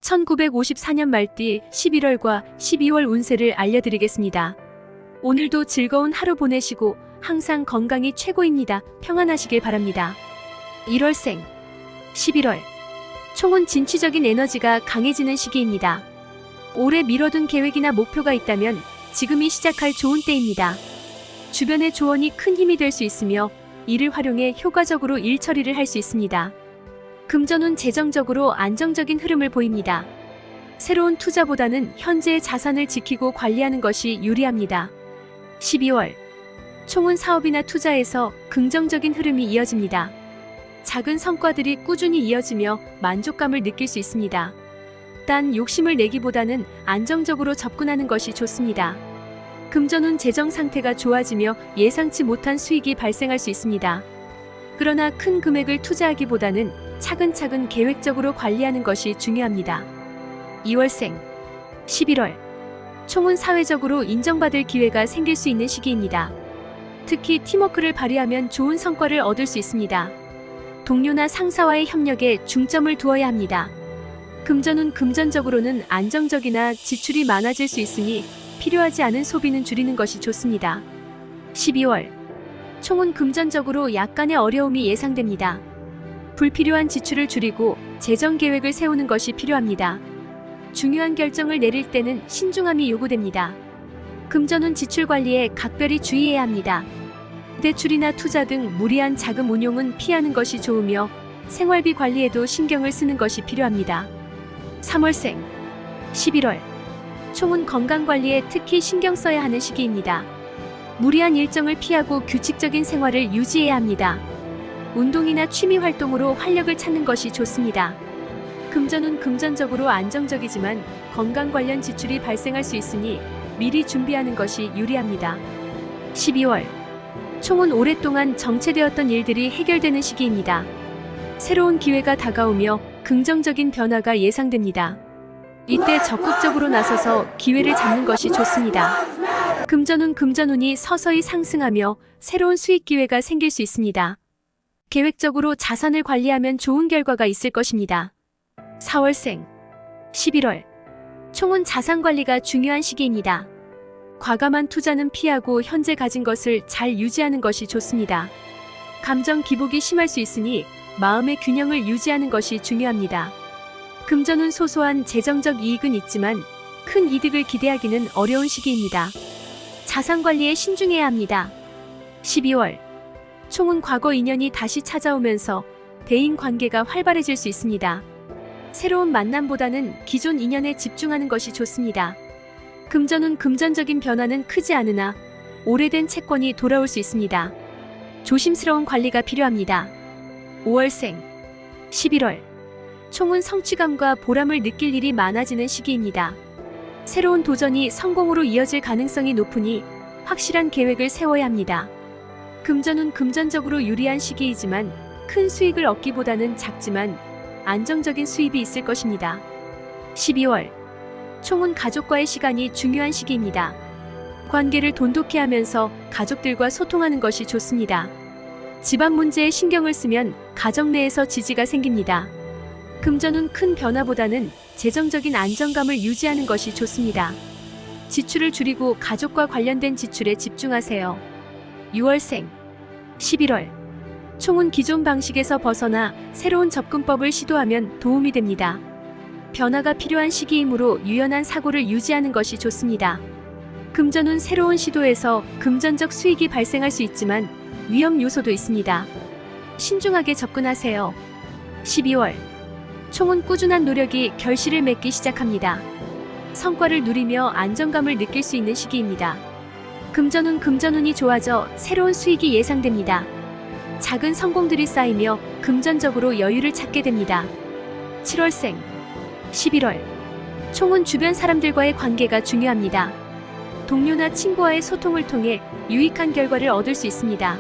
1954년 말띠 11월과 12월 운세를 알려드리겠습니다. 오늘도 즐거운 하루 보내시고 항상 건강이 최고입니다. 평안하시길 바랍니다. 1월생 11월 총은 진취적인 에너지가 강해지는 시기입니다. 오래 미뤄둔 계획이나 목표가 있다면 지금이 시작할 좋은 때입니다. 주변의 조언이 큰 힘이 될 수 있으며 이를 활용해 효과적으로 일 처리를 할 수 있습니다. 금전운 재정적으로 안정적인 흐름을 보입니다. 새로운 투자보다는 현재의 자산을 지키고 관리하는 것이 유리합니다. 12월 총은 사업이나 투자에서 긍정적인 흐름이 이어집니다. 작은 성과들이 꾸준히 이어지며 만족감을 느낄 수 있습니다. 단 욕심을 내기보다는 안정적으로 접근하는 것이 좋습니다. 금전운 재정 상태가 좋아지며 예상치 못한 수익이 발생할 수 있습니다. 그러나 큰 금액을 투자하기보다는 차근차근 계획적으로 관리하는 것이 중요합니다. 2월생 11월 총은 사회적으로 인정받을 기회가 생길 수 있는 시기입니다. 특히 팀워크를 발휘하면 좋은 성과를 얻을 수 있습니다. 동료나 상사와의 협력에 중점을 두어야 합니다. 금전운 금전적으로는 안정적이나 지출이 많아질 수 있으니 필요하지 않은 소비는 줄이는 것이 좋습니다. 12월 총은 금전적으로 약간의 어려움이 예상됩니다. 불필요한 지출을 줄이고 재정 계획을 세우는 것이 필요합니다. 중요한 결정을 내릴 때는 신중함이 요구됩니다. 금전운 지출 관리에 각별히 주의해야 합니다. 대출이나 투자 등 무리한 자금 운용은 피하는 것이 좋으며 생활비 관리에도 신경을 쓰는 것이 필요합니다. 3월생 11월 총은 건강관리에 특히 신경 써야 하는 시기입니다. 무리한 일정을 피하고 규칙적인 생활을 유지해야 합니다. 운동이나 취미 활동으로 활력을 찾는 것이 좋습니다. 금전운 금전적으로 안정적이지만 건강 관련 지출이 발생할 수 있으니 미리 준비하는 것이 유리합니다. 12월 총은 오랫동안 정체되었던 일들이 해결되는 시기입니다. 새로운 기회가 다가오며 긍정적인 변화가 예상됩니다. 이때 적극적으로 나서서 기회를 잡는 것이 좋습니다. 금전운이 서서히 상승하며 새로운 수익 기회가 생길 수 있습니다. 계획적으로 자산을 관리하면 좋은 결과가 있을 것입니다. 4월생 11월 총은 자산 관리가 중요한 시기입니다. 과감한 투자는 피하고 현재 가진 것을 잘 유지하는 것이 좋습니다. 감정 기복이 심할 수 있으니 마음의 균형을 유지하는 것이 중요합니다. 금전운 소소한 재정적 이익은 있지만 큰 이득을 기대하기는 어려운 시기입니다. 자산 관리에 신중해야 합니다. 12월 총은 과거 인연이 다시 찾아오면서 대인 관계가 활발해질 수 있습니다. 새로운 만남보다는 기존 인연에 집중하는 것이 좋습니다. 금전운 금전적인 변화는 크지 않으나 오래된 채권이 돌아올 수 있습니다. 조심스러운 관리가 필요합니다. 5월생 11월 총은 성취감과 보람을 느낄 일이 많아지는 시기입니다. 새로운 도전이 성공으로 이어질 가능성이 높으니 확실한 계획을 세워야 합니다. 금전운 금전적으로 유리한 시기이지만 큰 수익을 얻기보다는 작지만 안정적인 수입이 있을 것입니다. 12월 총은 가족과의 시간이 중요한 시기입니다. 관계를 돈독히 하면서 가족들과 소통하는 것이 좋습니다. 집안 문제에 신경을 쓰면 가정 내에서 지지가 생깁니다. 금전운 큰 변화보다는 재정적인 안정감을 유지하는 것이 좋습니다. 지출을 줄이고 가족과 관련된 지출에 집중하세요. 6월생 11월 총은 기존 방식에서 벗어나 새로운 접근법을 시도하면 도움이 됩니다. 변화가 필요한 시기이므로 유연한 사고를 유지하는 것이 좋습니다. 금전운 새로운 시도에서 금전적 수익이 발생할 수 있지만 위험 요소도 있습니다. 신중하게 접근하세요. 12월 총은 꾸준한 노력이 결실을 맺기 시작합니다. 성과를 누리며 안정감을 느낄 수 있는 시기입니다. 금전운이 좋아져 새로운 수익이 예상됩니다. 작은 성공들이 쌓이며 금전적으로 여유를 찾게 됩니다. 7월생 11월 총은 주변 사람들과의 관계가 중요합니다. 동료나 친구와의 소통을 통해 유익한 결과를 얻을 수 있습니다.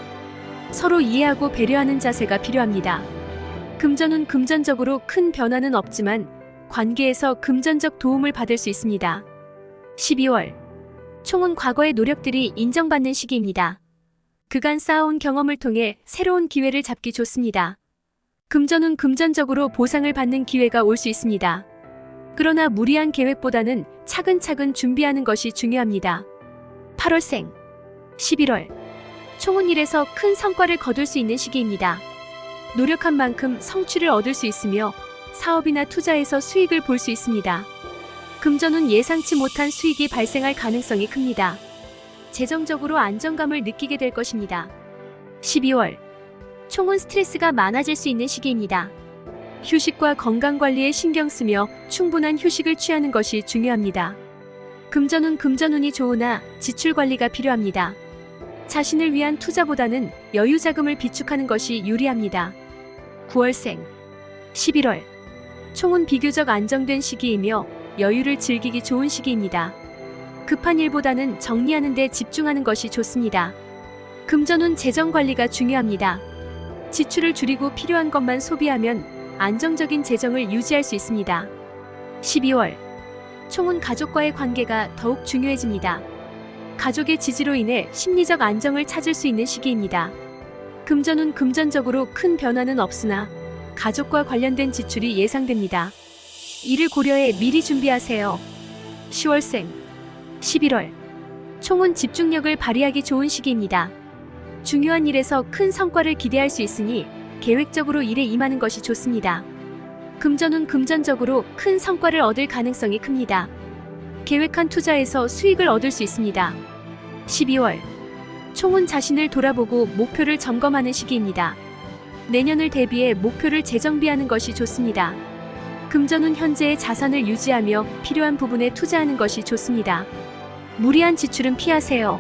서로 이해하고 배려하는 자세가 필요합니다. 금전운 금전적으로 큰 변화는 없지만 관계에서 금전적 도움을 받을 수 있습니다. 12월 총은 과거의 노력들이 인정받는 시기입니다. 그간 쌓아온 경험을 통해 새로운 기회를 잡기 좋습니다. 금전운 금전적으로 보상을 받는 기회가 올 수 있습니다. 그러나 무리한 계획보다는 차근차근 준비하는 것이 중요합니다. 8월생, 11월. 총은 일에서 큰 성과를 거둘 수 있는 시기입니다. 노력한 만큼 성취를 얻을 수 있으며 사업이나 투자에서 수익을 볼 수 있습니다. 금전운 예상치 못한 수익이 발생할 가능성이 큽니다. 재정적으로 안정감을 느끼게 될 것입니다. 12월. 총은 스트레스가 많아질 수 있는 시기입니다. 휴식과 건강관리에 신경 쓰며 충분한 휴식을 취하는 것이 중요합니다. 금전운이 좋으나 지출 관리가 필요합니다. 자신을 위한 투자보다는 여유 자금을 비축하는 것이 유리합니다. 9월생, 11월. 총은 비교적 안정된 시기이며 여유를 즐기기 좋은 시기입니다. 급한 일보다는 정리하는 데 집중하는 것이 좋습니다. 금전운 재정 관리가 중요합니다. 지출을 줄이고 필요한 것만 소비하면 안정적인 재정을 유지할 수 있습니다. 12월. 총은 가족과의 관계가 더욱 중요해집니다. 가족의 지지로 인해 심리적 안정을 찾을 수 있는 시기입니다. 금전운 금전적으로 큰 변화는 없으나 가족과 관련된 지출이 예상됩니다. 이를 고려해 미리 준비하세요. 10월생, 11월. 총은 집중력을 발휘하기 좋은 시기입니다. 중요한 일에서 큰 성과를 기대할 수 있으니 계획적으로 일에 임하는 것이 좋습니다. 금전운 금전적으로 큰 성과를 얻을 가능성이 큽니다. 계획한 투자에서 수익을 얻을 수 있습니다. 12월. 총은 자신을 돌아보고 목표를 점검하는 시기입니다. 내년을 대비해 목표를 재정비하는 것이 좋습니다. 금전운 현재의 자산을 유지하며 필요한 부분에 투자하는 것이 좋습니다. 무리한 지출은 피하세요.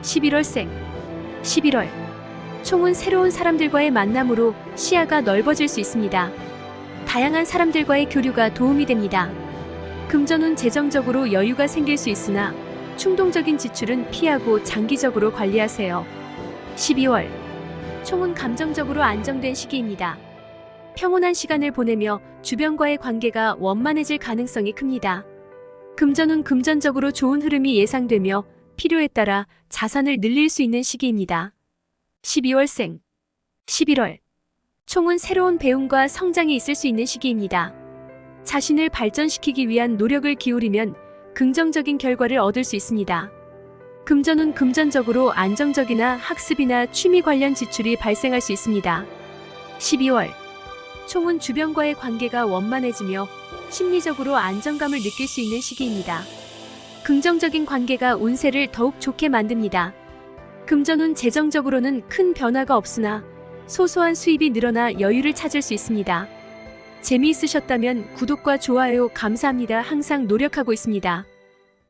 11월생, 11월. 총은 새로운 사람들과의 만남으로 시야가 넓어질 수 있습니다. 다양한 사람들과의 교류가 도움이 됩니다. 금전운 재정적으로 여유가 생길 수 있으나 충동적인 지출은 피하고 장기적으로 관리하세요. 12월. 총은 감정적으로 안정된 시기입니다. 평온한 시간을 보내며 주변과의 관계가 원만해질 가능성이 큽니다. 금전운 금전적으로 좋은 흐름이 예상되며 필요에 따라 자산을 늘릴 수 있는 시기입니다. 12월생, 11월. 총은 새로운 배움과 성장이 있을 수 있는 시기입니다. 자신을 발전시키기 위한 노력을 기울이면 긍정적인 결과를 얻을 수 있습니다. 금전운 금전적으로 안정적이나 학습이나 취미 관련 지출이 발생할 수 있습니다. 12월. 총은 주변과의 관계가 원만해지며 심리적으로 안정감을 느낄 수 있는 시기입니다. 긍정적인 관계가 운세를 더욱 좋게 만듭니다. 금전운 재정적으로는 큰 변화가 없으나 소소한 수입이 늘어나 여유를 찾을 수 있습니다. 재미있으셨다면 구독과 좋아요 감사합니다. 항상 노력하고 있습니다.